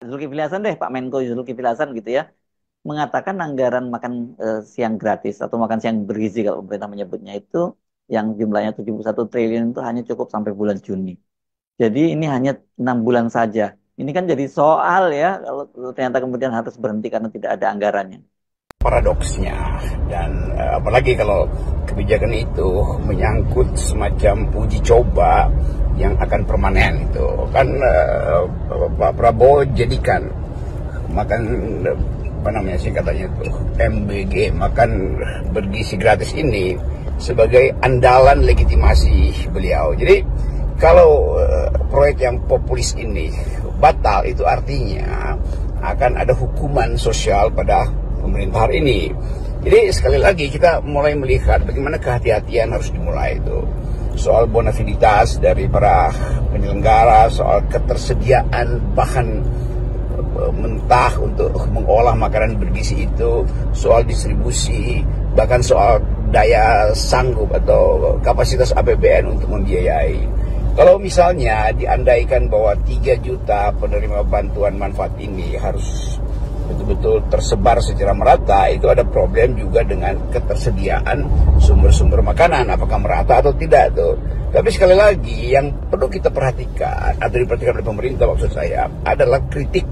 Zulkifli Hasan deh, Pak Menko Zulkifli Hasan gitu ya, mengatakan anggaran makan siang gratis atau makan siang bergizi kalau pemerintah menyebutnya itu yang jumlahnya 71 triliun itu hanya cukup sampai bulan Juni. Jadi ini hanya 6 bulan saja. Ini kan jadi soal ya kalau ternyata kemudian harus berhenti karena tidak ada anggarannya. Paradoksnya dan apalagi kalau kebijakan itu menyangkut semacam uji coba yang akan permanen itu kan Pak Prabowo jadikan makan apa namanya sih katanya itu MBG, makan bergizi gratis ini sebagai andalan legitimasi beliau. Jadi kalau proyek yang populis ini batal, itu artinya akan ada hukuman sosial pada pemerintah hari ini. Jadi sekali lagi kita mulai melihat bagaimana kehati-hatian harus dimulai itu. Soal bonafiditas dari para penyelenggara, soal ketersediaan bahan mentah untuk mengolah makanan bergizi itu, soal distribusi, bahkan soal daya sanggup atau kapasitas APBN untuk membiayai. Kalau misalnya diandaikan bahwa 3 juta penerima bantuan manfaat ini harus betul-betul tersebar secara merata, itu ada problem juga dengan ketersediaan sumber-sumber makanan, apakah merata atau tidak tuh. Tapi sekali lagi yang perlu kita perhatikan atau diperhatikan oleh pemerintah, maksud saya, adalah kritik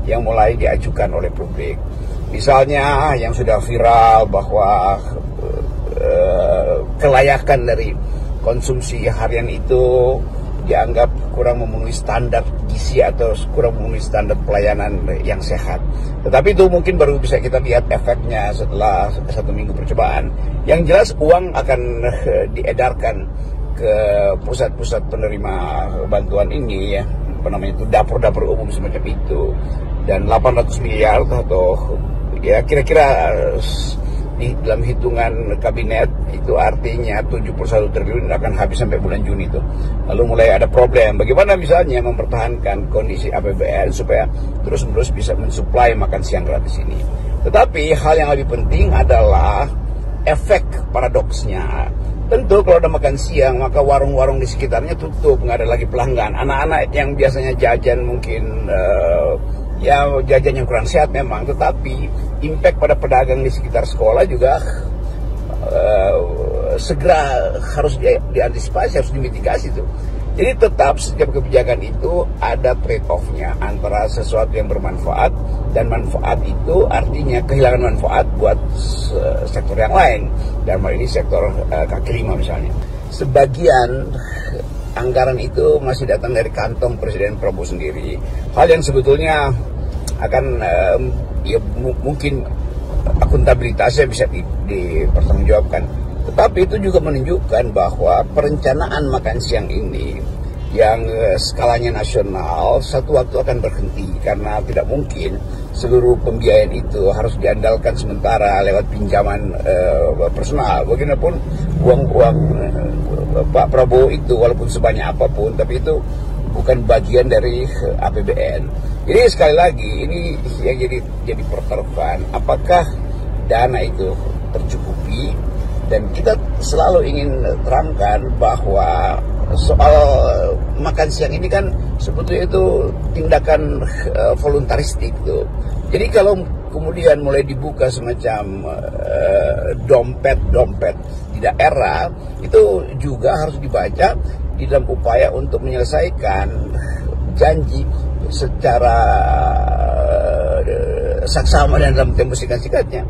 yang mulai diajukan oleh publik. Misalnya yang sudah viral bahwa kelayakan dari konsumsi harian itu dianggap kurang memenuhi standar gizi atau kurang memenuhi standar pelayanan yang sehat. Tetapi itu mungkin baru bisa kita lihat efeknya setelah 1 minggu percobaan. Yang jelas uang akan diedarkan ke pusat-pusat penerima bantuan ini ya, apa namanya itu, dapur-dapur umum semacam itu. Dan 800 miliar atau ya kira-kira di dalam hitungan kabinet itu artinya 71 triliun akan habis sampai bulan Juni itu. Lalu mulai ada problem. Bagaimana misalnya mempertahankan kondisi APBN supaya terus-menerus bisa mensuplai makan siang gratis ini. Tetapi hal yang lebih penting adalah efek paradoksnya. Tentu kalau ada makan siang maka warung-warung di sekitarnya tutup, nggak ada lagi pelanggan. Anak-anak yang biasanya jajan mungkin ya jajan yang kurang sehat memang, tetapi impact pada pedagang di sekitar sekolah juga segera harus diantisipasi, harus dimitigasi tuh. Jadi tetap setiap kebijakan itu ada trade-off-nya antara sesuatu yang bermanfaat, dan manfaat itu artinya kehilangan manfaat buat sektor yang lain. Dalam hal ini sektor kaki lima misalnya. Sebagian anggaran itu masih datang dari kantong Presiden Prabowo sendiri. Hal yang sebetulnya akan ya mungkin akuntabilitasnya bisa dipertanggungjawabkan. Tetapi itu juga menunjukkan bahwa perencanaan makan siang ini yang skalanya nasional satu waktu akan berhenti, karena tidak mungkin seluruh pembiayaan itu harus diandalkan sementara lewat pinjaman personal. Bagaimanapun uang-uang Pak Prabowo itu walaupun sebanyak apapun, tapi itu bukan bagian dari APBN. Jadi sekali lagi ini yang jadi pertaruhan, apakah dana itu tercukupi. Dan kita selalu ingin terangkan bahwa soal makan siang ini kan sebetulnya itu tindakan voluntaristik tuh. Jadi kalau kemudian mulai dibuka semacam dompet-dompet di daerah, itu juga harus dibaca di dalam upaya untuk menyelesaikan janji secara saksama dan dalam tempo singkat-singkatnya.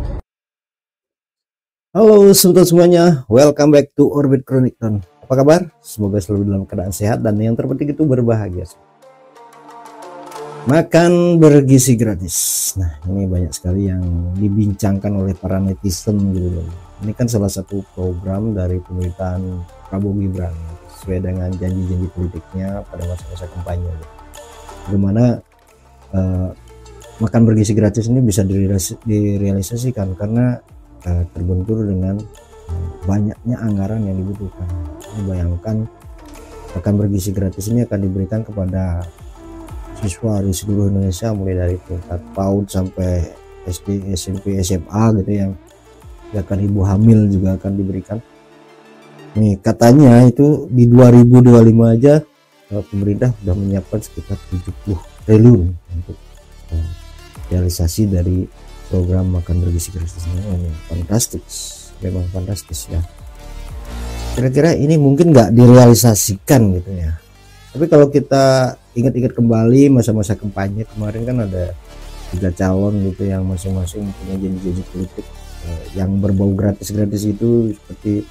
Halo sobat semuanya, welcome back to Orbit Chronicon. Apa kabar? Semoga selalu dalam keadaan sehat dan yang terpenting itu berbahagia. Makan bergizi gratis. Nah, ini banyak sekali yang dibincangkan oleh para netizen gitu loh. Ini kan salah satu program dari pemerintahan Prabowo Gibran sesuai dengan janji-janji politiknya pada masa-masa kampanye. Bagaimana makan bergizi gratis ini bisa direalisasikan karena terbentur dengan banyaknya anggaran yang dibutuhkan. Bayangkan makan bergizi gratis ini akan diberikan kepada siswa di seluruh Indonesia mulai dari tingkat PAUD sampai SD, SMP, SMA gitu, yang bahkan ibu hamil juga akan diberikan. Nih katanya itu di 2025 aja pemerintah sudah menyiapkan sekitar 70 triliun untuk realisasi dari program makan bergizi gratis ini. Fantastis, memang fantastis ya. Kira-kira ini mungkin nggak direalisasikan gitu ya. Tapi kalau kita ingat-ingat kembali masa-masa kampanye kemarin kan ada 3 calon gitu yang masing-masing punya janji-janji politik yang berbau gratis-gratis itu, seperti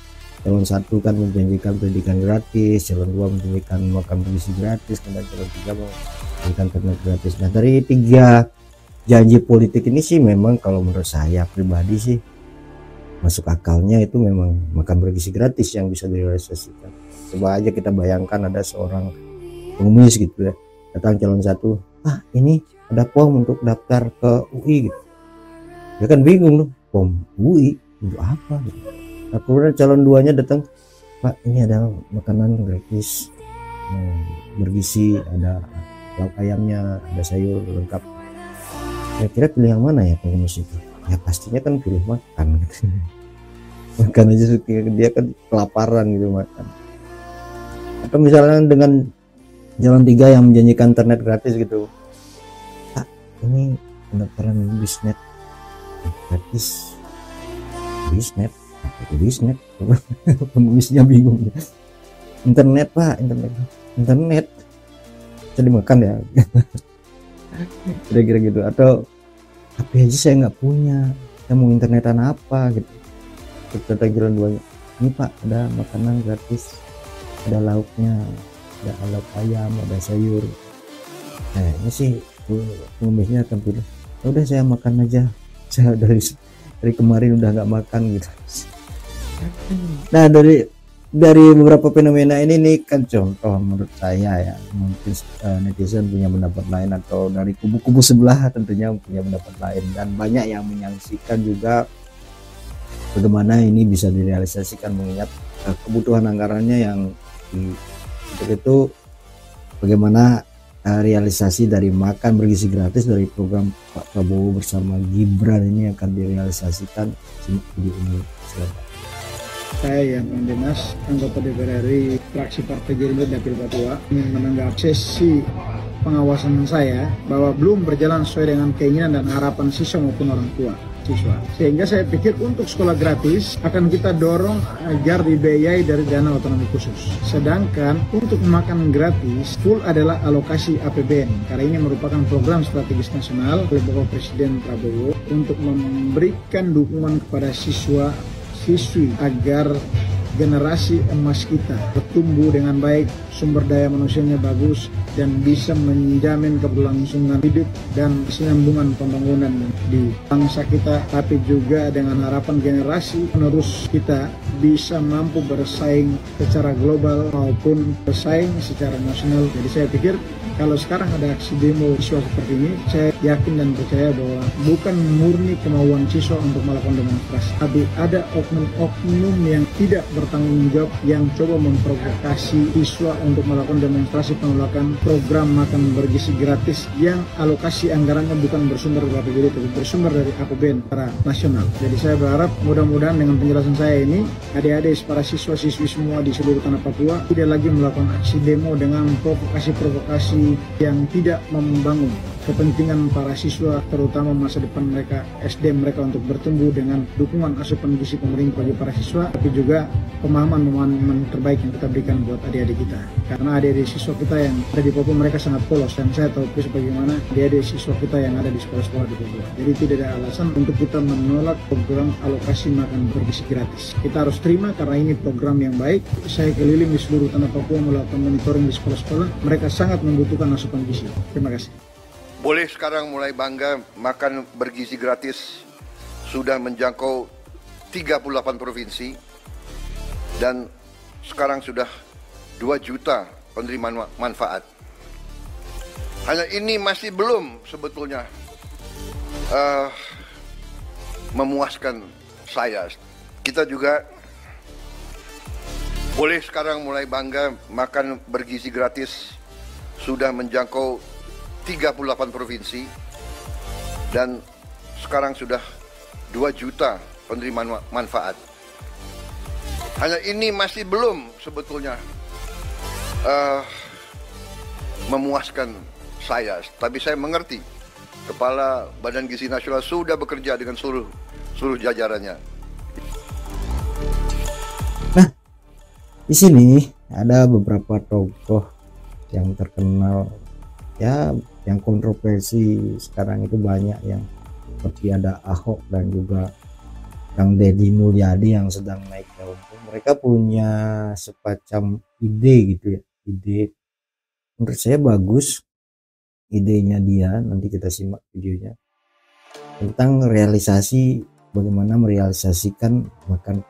calon 1 kan menjanjikan pendidikan gratis, calon 2 menjanjikan makan bergizi gratis, dan calon 3 menjanjikan internet gratis. Nah, dari 3 janji politik ini sih memang kalau menurut saya pribadi sih masuk akalnya itu memang makan bergizi gratis yang bisa direalisasikan. Coba aja kita bayangkan ada seorang pengemis gitu ya, datang calon 1, ini ada POM untuk daftar ke UI gitu. Dia kan bingung loh, POM UI untuk apa gitu. Nah, kemudian calon 2-nya datang, Pak ini ada makanan gratis bergizi, ada lauk ayamnya, ada sayur lengkap. Kira-kira pilih yang mana ya pengemis itu? Ya pastinya kan pilih makan gitu. Makan aja dia kan kelaparan gitu makan. Atau misalnya dengan jalan 3 yang menjanjikan internet gratis gitu, Pak ini pendaftaran Bisnet gratis. Bisnet? Apa itu Bisnet? Pengemisnya bingung. Internet Pak, internet bisa dimakan ya. Kira-kira gitu. Atau HP aja saya nggak punya, saya mau internetan apa gitu. Kata jalan 2-nya, ini Pak ada makanan gratis, ada lauknya, ada lauk ayam, ada sayur. Nah ini sih pengemisnya akan pilih, udah saya makan aja, saya dari kemarin udah nggak makan gitu. Nah dari beberapa fenomena ini nih kan contoh menurut saya ya, mungkin netizen punya pendapat lain, atau dari kubu-kubu sebelah tentunya punya pendapat lain, dan banyak yang menyaksikan juga bagaimana ini bisa direalisasikan, mengingat kebutuhan anggarannya yang untuk itu bagaimana realisasi dari makan bergizi gratis dari program Pak Prabowo bersama Gibran ini akan direalisasikan di ini. Saya yang Dinas, anggota DPR RI, fraksi Partai Gerindra Dapil Papua, ingin menanggapi sesi pengawasan saya bahwa belum berjalan sesuai dengan keinginan dan harapan siswa maupun orang tua siswa. Sehingga saya pikir untuk sekolah gratis akan kita dorong agar dibiayai dari dana otonomi khusus. Sedangkan untuk makan gratis full adalah alokasi APBN. Karena ini merupakan program strategis nasional oleh Bapak Presiden Prabowo untuk memberikan dukungan kepada siswi agar generasi emas kita bertumbuh dengan baik, sumber daya manusianya bagus, dan bisa menjamin keberlangsungan hidup dan kesinambungan pembangunan di bangsa kita, tapi juga dengan harapan generasi penerus kita bisa mampu bersaing secara global maupun bersaing secara nasional. Jadi saya pikir kalau sekarang ada aksi demo siswa seperti ini, saya yakin dan percaya bahwa bukan murni kemauan siswa untuk melakukan demonstrasi, tapi ada oknum-oknum yang tidak bertanggung jawab yang coba memprovokasi siswa untuk melakukan demonstrasi penolakan program makan bergizi gratis yang alokasi anggarannya bukan bersumber dari APBD tapi bersumber dari APBN secara nasional. Jadi saya berharap mudah-mudahan dengan penjelasan saya ini, adik-adik para siswa-siswi semua di seluruh tanah Papua tidak lagi melakukan aksi demo dengan provokasi-provokasi yang tidak membangun kepentingan para siswa, terutama masa depan mereka, SDM mereka untuk bertumbuh dengan dukungan asupan gizi pemerintah bagi para siswa, tapi juga pemahaman terbaik yang kita berikan buat adik-adik kita. Karena adik-adik siswa kita yang ada di Papua mereka sangat polos, dan saya tahu bagaimana adik-adik siswa kita yang ada di sekolah-sekolah di Papua. Jadi tidak ada alasan untuk kita menolak program alokasi makan bergizi gratis. Kita harus terima karena ini program yang baik. Saya keliling di seluruh tanah Papua melakukan monitoring di sekolah-sekolah, mereka sangat membutuhkan asupan gizi. Terima kasih. Boleh sekarang mulai bangga, makan bergizi gratis sudah menjangkau 38 provinsi dan sekarang sudah 2 juta penerima manfaat. Hanya ini masih belum sebetulnya memuaskan saya. Kita juga boleh sekarang mulai bangga, makan bergizi gratis sudah menjangkau 38 provinsi dan sekarang sudah 2 juta penerima manfaat. Hanya ini masih belum sebetulnya memuaskan saya, tapi saya mengerti Kepala Badan Gizi Nasional sudah bekerja dengan seluruh jajarannya. Nah, di sini ada beberapa tokoh yang terkenal ya, yang kontroversi sekarang itu banyak, yang seperti ada Ahok dan juga Kang Deddy Mulyadi yang sedang naik daun. Mereka punya semacam ide gitu ya, ide menurut saya bagus idenya dia. Nanti kita simak videonya tentang realisasi, bagaimana merealisasikan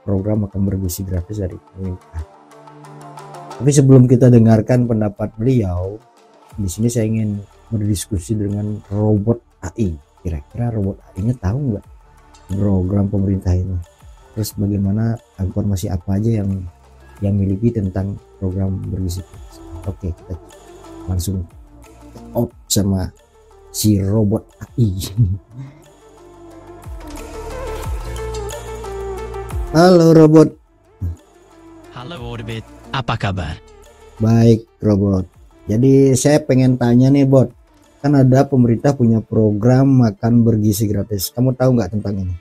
program makan bergizi gratis dari pemerintah. Tapi sebelum kita dengarkan pendapat beliau, di sini saya ingin berdiskusi dengan robot AI. Kira-kira robot AI-nya tahu nggak program pemerintah ini? Terus bagaimana, informasi apa aja yang miliki tentang program bergizi gratis? Oke, kita langsung off sama si robot AI. Halo robot. Halo Orbit, apa kabar? Baik robot. Jadi saya pengen tanya nih bot, kan ada pemerintah punya program makan bergizi gratis. Kamu tahu nggak tentang ini?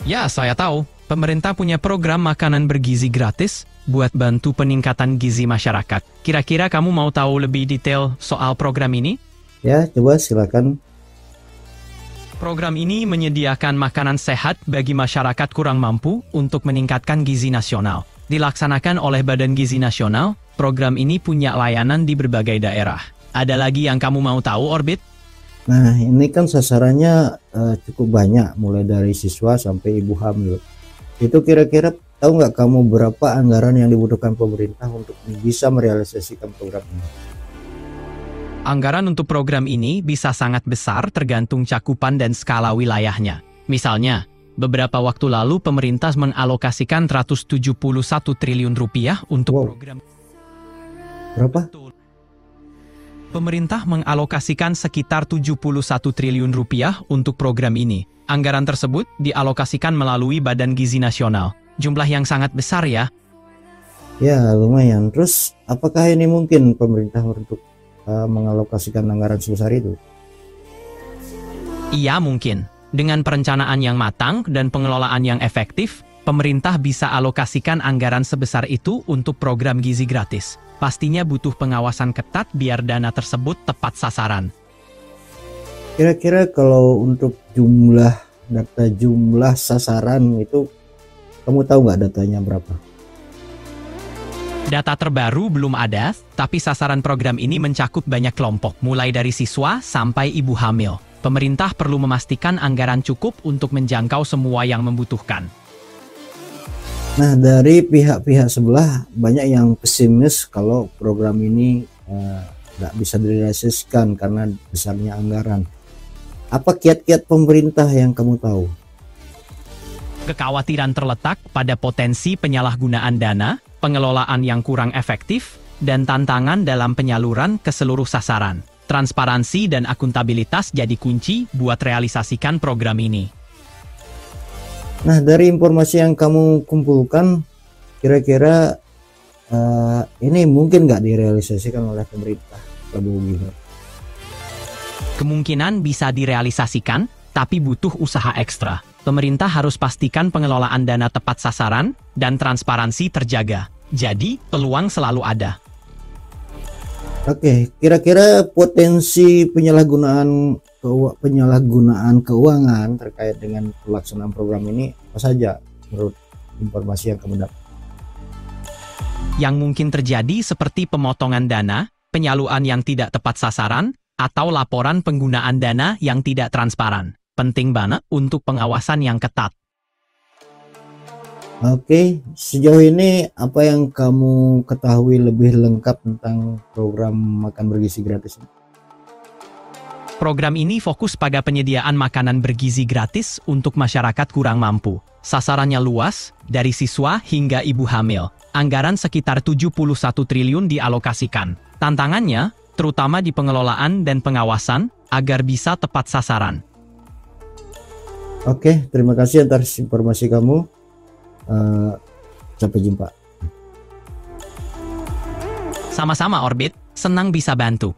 Ya, saya tahu. Pemerintah punya program makanan bergizi gratis buat bantu peningkatan gizi masyarakat. Kira-kira kamu mau tahu lebih detail soal program ini? Ya, coba silakan. Program ini menyediakan makanan sehat bagi masyarakat kurang mampu untuk meningkatkan gizi nasional. Dilaksanakan oleh Badan Gizi Nasional, program ini punya layanan di berbagai daerah. Ada lagi yang kamu mau tahu, Orbit? Nah, ini kan sasarannya cukup banyak, mulai dari siswa sampai ibu hamil. Itu kira-kira tahu nggak kamu berapa anggaran yang dibutuhkan pemerintah untuk bisa merealisasikan program ini? Anggaran untuk program ini bisa sangat besar tergantung cakupan dan skala wilayahnya. Misalnya, beberapa waktu lalu pemerintah mengalokasikan 171 triliun rupiah untuk program. Berapa? Pemerintah mengalokasikan sekitar 71 triliun rupiah untuk program ini. Anggaran tersebut dialokasikan melalui Badan Gizi Nasional. Jumlah yang sangat besar ya. Ya, lumayan. Terus, apakah ini mungkin pemerintah untuk mengalokasikan anggaran sebesar itu? Iya, mungkin. Dengan perencanaan yang matang dan pengelolaan yang efektif, pemerintah bisa alokasikan anggaran sebesar itu untuk program gizi gratis. Pastinya butuh pengawasan ketat biar dana tersebut tepat sasaran. Kira-kira kalau untuk data jumlah sasaran itu, kamu tahu nggak datanya berapa? Data terbaru belum ada, tapi sasaran program ini mencakup banyak kelompok, mulai dari siswa sampai ibu hamil. Pemerintah perlu memastikan anggaran cukup untuk menjangkau semua yang membutuhkan. Nah, dari pihak-pihak sebelah banyak yang pesimis kalau program ini nggak bisa direalisasikan karena besarnya anggaran. Apa kiat-kiat pemerintah yang kamu tahu? Kekhawatiran terletak pada potensi penyalahgunaan dana, pengelolaan yang kurang efektif, dan tantangan dalam penyaluran ke seluruh sasaran. Transparansi dan akuntabilitas jadi kunci buat realisasikan program ini. Nah, dari informasi yang kamu kumpulkan, kira-kira ini mungkin nggak direalisasikan oleh pemerintah Prabowo Gibran? Kemungkinan bisa direalisasikan, tapi butuh usaha ekstra. Pemerintah harus pastikan pengelolaan dana tepat sasaran dan transparansi terjaga. Jadi, peluang selalu ada. Oke, kira-kira potensi penyalahgunaan keuangan terkait dengan pelaksanaan program ini apa saja menurut informasi yang kamu dapat? Yang mungkin terjadi seperti pemotongan dana, penyaluran yang tidak tepat sasaran, atau laporan penggunaan dana yang tidak transparan. Penting banget untuk pengawasan yang ketat. Oke, sejauh ini apa yang kamu ketahui lebih lengkap tentang program makan bergizi gratis? Program ini fokus pada penyediaan makanan bergizi gratis untuk masyarakat kurang mampu. Sasarannya luas, dari siswa hingga ibu hamil. Anggaran sekitar 71 triliun dialokasikan. Tantangannya, terutama di pengelolaan dan pengawasan, agar bisa tepat sasaran. Oke, terima kasih atas informasi kamu. Sampai jumpa. Sama-sama Orbit, senang bisa bantu.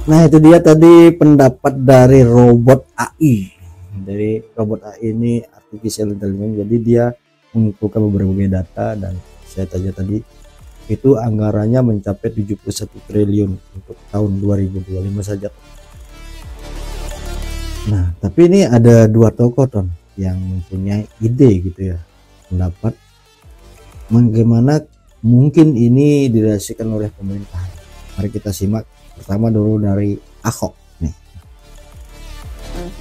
Nah itu dia tadi pendapat dari robot AI. Dari robot AI ini artificial intelligence, jadi dia mengumpulkan berbagai data, dan saya tanya tadi itu anggarannya mencapai 71 triliun untuk tahun 2025 saja. Nah tapi ini ada dua tokoh Ton yang mempunyai ide gitu ya, pendapat bagaimana mungkin ini dirasakan oleh pemerintah. Mari kita simak. Pertama dulu dari Ahok nih.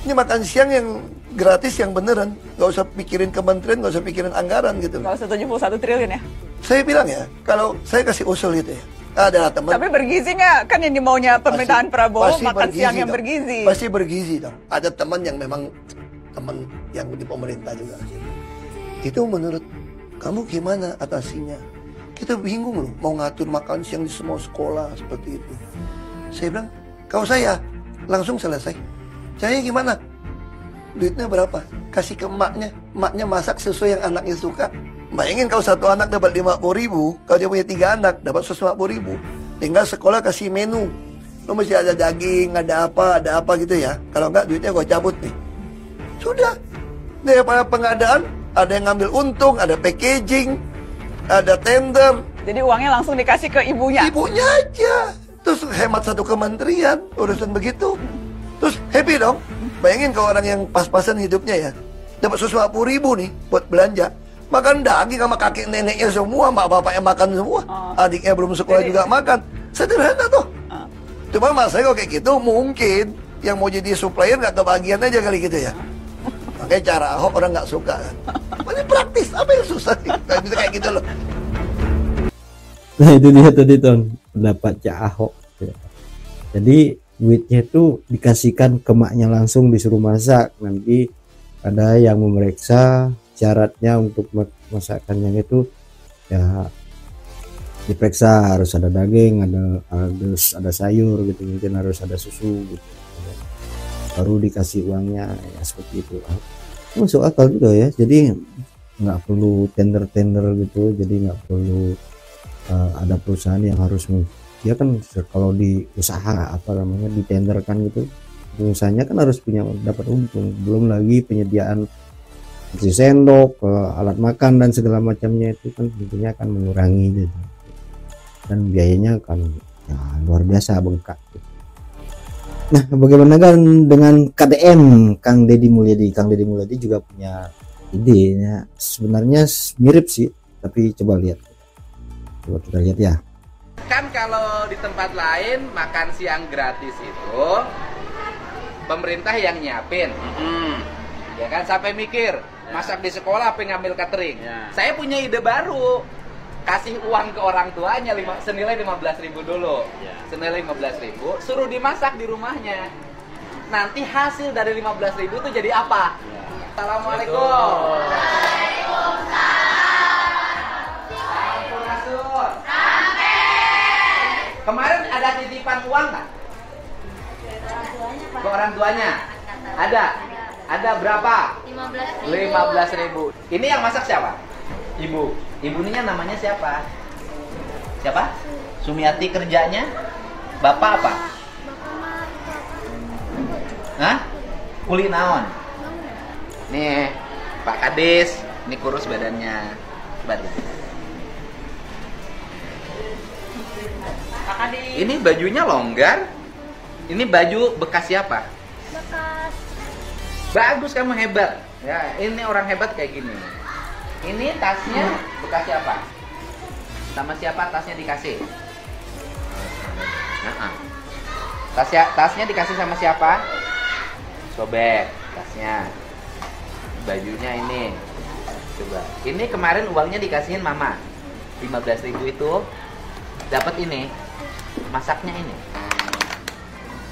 Ini makan siang yang gratis yang beneran, nggak usah pikirin kementerian, nggak usah pikirin anggaran gitu. Nggak usah 71 triliun ya? Saya bilang ya, kalau saya kasih usul gitu ya, ada teman. Tapi bergizi nggak? Kan yang dimaunya pemerintahan Prabowo makan siang yang dong. bergizi. Pasti bergizi dong. Ada teman yang memang teman yang di pemerintah juga. Itu menurut kamu gimana atasinya? Kita bingung loh, mau ngatur makan siang di semua sekolah seperti itu. Saya bilang, kalau saya langsung selesai. Caranya gimana? Duitnya berapa? Kasih ke emaknya. Emaknya masak sesuai yang anaknya suka. Bayangin kalau satu anak dapat 50.000, kalau dia punya 3 anak dapat 150.000. Tinggal sekolah kasih menu. Lo mesti ada daging, ada apa gitu ya. Kalau enggak duitnya gue cabut nih. Sudah. Daripada pengadaan, ada yang ngambil untung, ada packaging, ada tender. Jadi uangnya langsung dikasih ke ibunya? Ibunya aja. Terus hemat satu kementerian, urusan begitu. Terus happy dong. Bayangin kalau orang yang pas-pasan hidupnya ya, dapat 150.000 nih buat belanja. Makan daging sama kakek neneknya semua, mak bapaknya makan semua. Adiknya belum sekolah juga makan. Sederhana tuh. Cuma masalahnya kalau kayak gitu mungkin yang mau jadi supplier nggak kebagian aja kali gitu ya. Makanya cara Ahok orang nggak suka kan. Ini praktis, apa yang susah nih? Kayak bisa kayak gitu loh. Nah itu dia tadi Ton, pendapat Cak Ahok. Jadi duitnya itu dikasihkan ke maknya langsung, disuruh masak. Nanti ada yang memeriksa syaratnya untuk masakannya itu ya, diperiksa harus ada daging, ada sayur gitu, mungkin harus ada susu gitu. Baru dikasih uangnya ya, seperti itu. Masuk akal juga ya, jadi nggak perlu tender gitu, jadi nggak perlu ada perusahaan yang harus, ya kan kalau di usaha apa namanya ditenderkan gitu, usahanya kan harus punya dapat untung, belum lagi penyediaan seperti sendok, alat makan dan segala macamnya itu kan tentunya akan mengurangi gitu. Dan biayanya kan ya, luar biasa bengkak gitu. Nah bagaimana kan dengan KDM Kang Deddy Mulyadi? Kang Deddy Mulyadi juga punya ide ya, sebenarnya mirip sih, tapi coba kita lihat ya. Kan kalau di tempat lain makan siang gratis itu pemerintah yang nyiapin, ya kan, sampai mikir masak di sekolah apa ngambil catering. Saya punya ide baru, kasih uang ke orang tuanya senilai 15.000 dulu, senilai 15.000, suruh dimasak di rumahnya. Nanti hasil dari 15.000 itu jadi apa? Assalamualaikum. Kemarin ada titipan uang nggak? Ke orang tuanya? Ada berapa? 15.000. Ini yang masak siapa? Ibu. Ibunya namanya siapa? Siapa? Sumiati kerjanya? Bapak apa? Hah? Kuli naon? Nih, Pak Kades. Ini kurus badannya. Ini bajunya longgar. Ini baju bekas siapa? Bekas. Bagus, kamu hebat. Ya, ini orang hebat kayak gini. Ini tasnya bekas siapa? Sama siapa tasnya dikasih? Tasnya dikasih sama siapa? Sobek tasnya. Bajunya ini. Coba. Ini kemarin uangnya dikasihin mama. 15.000 itu dapat ini. Masaknya ini.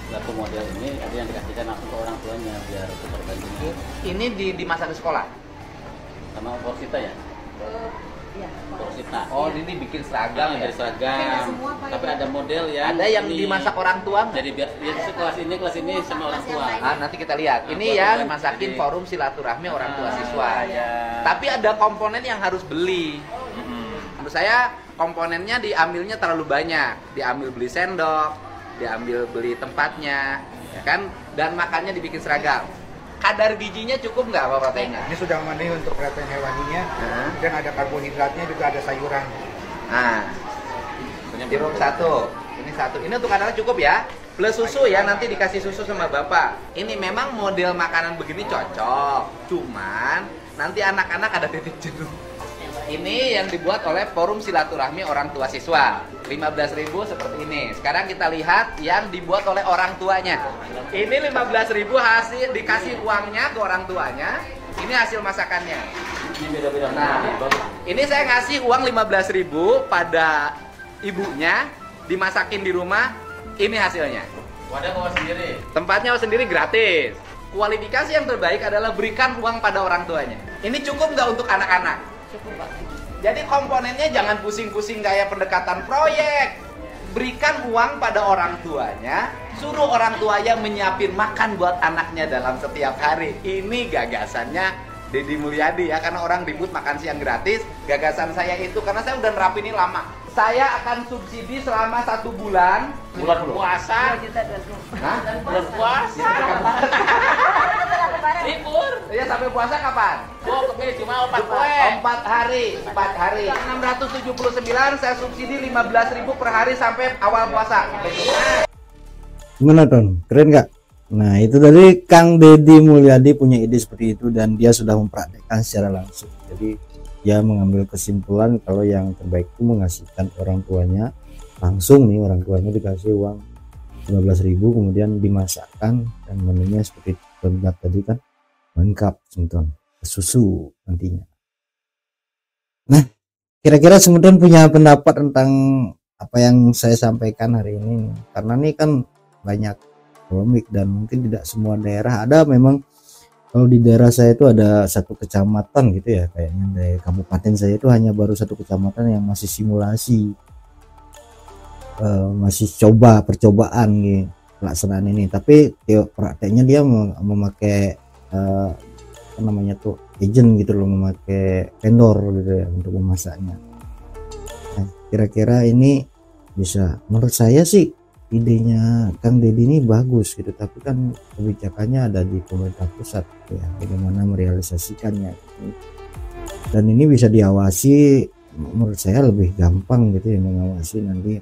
Satu model ini ada yang dikasihkan langsung ke orang tuanya biar perbandingan. Ini dimasak di sekolah sama Forsita ya? Iya. Forsita. Oh, ini bikin seragam ya? Dari seragam. Tapi ada model yang ada yang dimasak orang tua. Jadi biar kelas ini sama orang tua. Nanti kita lihat. Ini yang masakin forum silaturahmi orang tua siswa. Tapi ada komponen yang harus beli. Menurut saya komponennya diambilnya terlalu banyak. Diambil beli sendok, diambil beli tempatnya, ya kan? Dan makannya dibikin seragam. Kadar gizinya cukup nggak Pak proteinnya? Ini sudah memenuhi untuk protein hewaninya, dan ada karbohidratnya juga, ada sayuran. Nah, jeruk satu, ini satu. Ini untuk anak cukup ya. Plus susu ya, nanti dikasih susu sama bapak. Ini memang model makanan begini cocok. Cuman nanti anak-anak ada titik jenuh. Ini yang dibuat oleh Forum Silaturahmi Orang Tua Siswa. 15.000 seperti ini. Sekarang kita lihat yang dibuat oleh orang tuanya. Ini 15.000 hasil dikasih uangnya ke orang tuanya. Ini hasil masakannya. Nah, ini saya ngasih uang 15.000 pada ibunya, dimasakin di rumah. Ini hasilnya. Wadah bawa sendiri. Tempatnya bawa sendiri gratis. Kualifikasi yang terbaik adalah berikan uang pada orang tuanya. Ini cukup nggak untuk anak-anak? Cukup, Pak. Jadi komponennya jangan pusing-pusing kayak pendekatan proyek. Berikan uang pada orang tuanya, suruh orang tuanya menyiapin makan buat anaknya dalam setiap hari. Ini gagasannya Deddy Mulyadi ya, karena orang ribut makan siang gratis. Gagasan saya itu karena saya udah nerapin ini lama. Saya akan subsidi selama 1 bulan. Bulan puasa. 2 juta 20. Hah? Bulan puasa. Libur. Iya, sampai puasa kapan? Oh, cuma 4 hari. 4 hari. 679 saya subsidi 15.000 per hari sampai awal puasa. Gimana Ton? Keren nggak? Nah itu dari Kang Deddy Mulyadi punya ide seperti itu dan dia sudah mempraktekkan secara langsung. Jadi dia mengambil kesimpulan kalau yang terbaik itu mengasihkan orang tuanya langsung nih, orang tuanya dikasih uang 15.000 kemudian dimasakkan dan menunya seperti terlihat tadi kan lengkap Ton, susu nantinya. Nah kira-kira Semuton punya pendapat tentang apa yang saya sampaikan hari ini, karena ini kan banyak polemik dan mungkin tidak semua daerah ada. Memang kalau di daerah saya itu ada satu kecamatan gitu ya, kayaknya dari kabupaten saya itu hanya baru satu kecamatan yang masih simulasi, masih percobaan gitu pelaksanaan ini. Tapi prakteknya dia memakai apa namanya tuh agent gitu loh, memakai vendor gitu ya untuk memasaknya. Nah, kira-kira ini bisa, menurut saya sih idenya Kang Deddy ini bagus gitu, tapi kan kebijakannya ada di pemerintah pusat ya, bagaimana merealisasikannya dan ini bisa diawasi. Menurut saya lebih gampang gitu ya mengawasi nanti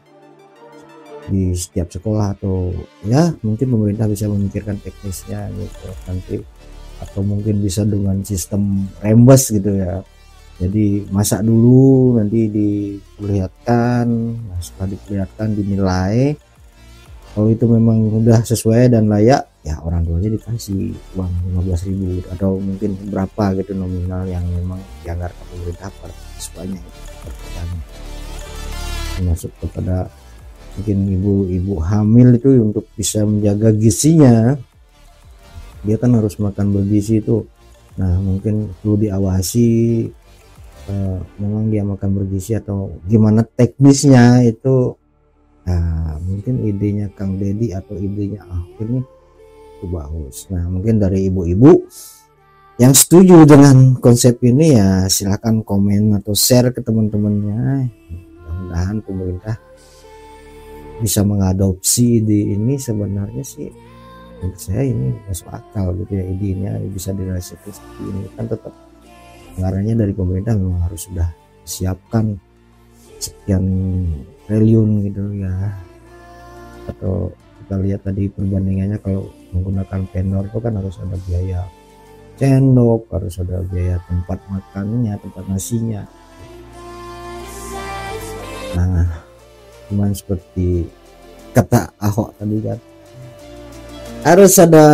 di setiap sekolah, atau ya mungkin pemerintah bisa memikirkan teknisnya gitu nanti, atau mungkin bisa dengan sistem rembes gitu ya. Jadi masak dulu nanti diperlihatkan, nah setelah diperlihatkan dinilai, kalau itu memang udah sesuai dan layak ya orang tuanya dikasih uang 15.000 atau mungkin berapa gitu nominal yang memang dianggarkan pemerintah per siswanya termasuk kepada mungkin ibu-ibu hamil itu untuk bisa menjaga gizinya, dia kan harus makan bergizi itu. Nah mungkin perlu diawasi memang dia makan bergizi atau gimana teknisnya itu. Nah mungkin idenya Kang Deddy atau idenya ini itu bagus. Nah mungkin dari ibu-ibu yang setuju dengan konsep ini ya silahkan komen atau share ke teman-temannya. Mudah-mudahan pemerintah bisa mengadopsi ide ini. Sebenarnya sih menurut saya ini masuk akal gitu ya, idenya bisa dirasakan seperti ini. Kan tetap anggarannya dari pemerintah memang harus sudah disiapkan sekian triliun gitu ya, atau kita lihat tadi perbandingannya kalau menggunakan vendor itu kan harus ada biaya sendok, harus ada biaya tempat makannya, tempat nasinya. Nah cuman seperti kata Ahok tadi kan, harus ada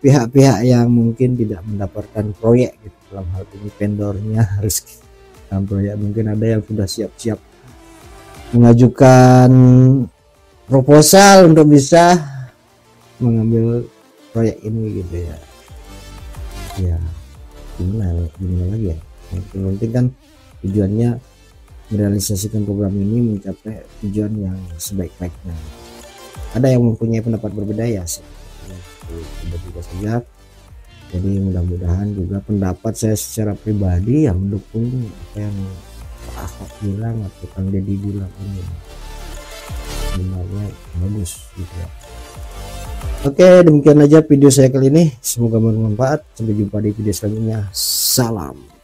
pihak-pihak yang mungkin tidak mendapatkan proyek gitu, dalam hal ini vendornya harus dalam proyek. Mungkin ada yang sudah siap-siap mengajukan proposal untuk bisa mengambil proyek ini gitu ya. Ya gimana lagi ya, yang penting kan tujuannya merealisasikan program ini mencapai tujuan yang sebaik-baiknya. Ada yang mempunyai pendapat berbeda ya sih, tiba-tiba saja. Jadi mudah-mudahan juga pendapat saya secara pribadi yang mendukung apa yang Pak Ahok bilang atau Kang Deddy bilang ini. sebenarnya bagus gitu ya. Oke, demikian aja video saya kali ini, semoga bermanfaat. Sampai jumpa di video selanjutnya. Salam.